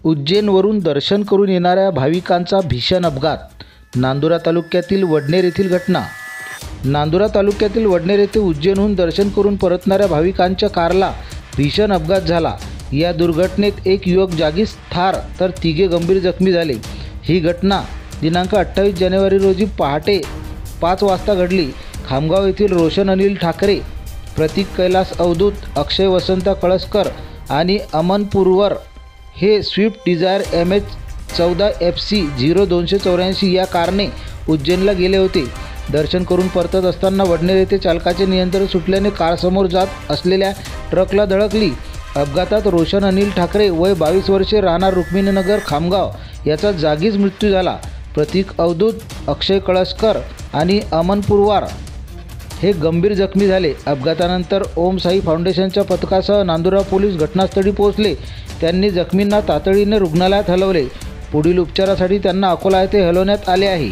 उज्जैनवरून दर्शन करून येणाऱ्या भाविकांचा भीषण अपघात. नांदुरा तालुक्यातील वडनेर येथील घटना. नांदुरा तालुक्यातील वडनेर येथे उज्जैनहून दर्शन करून परतणाऱ्या भाविकांच्या कारला भीषण अपघात झाला. या दुर्घटनेत एक युवक जागीच ठार तर तिघे गंभीर जखमी झाले. ही घटना दिनांक 28 जानेवारी रोजी पहाटे 5 वाजता घडली. खामगाव येथील रोशन अनिल ठाकरे, प्रतीक कैलास अवधूत, अक्षय वसंत कळसकर आणि अमन पुरवर हे स्विफ्ट डिझायर MH14 FC 0284 या कारने उज्जैनला गेले होते. दर्शन करून परतत असताना वडनेर येथे चालकाचे नियंत्रण सुटल्याने कार समोर जात असलेल्या ट्रकला धडकली. अपघातात रोशन अनिल ठाकरे वय 22 वर्षे, राहणार रुक्मिणीनगर खामगाव याचा जागीच मृत्यू झाला. प्रतीक अवधूत, अक्षय कळसकर आणि अमन पुरवार हे गंभीर जखमी झाले. अपघातानंतर ओम साई फाउंडेशनच्या पथकासह नांदुरा पोलीस घटनास्थळी पोहोचले. त्यांनी जखमींना तातडीने रुग्णालयात हलवले. पुढील उपचारासाठी त्यांना अकोला येथे हलवण्यात आले आहे.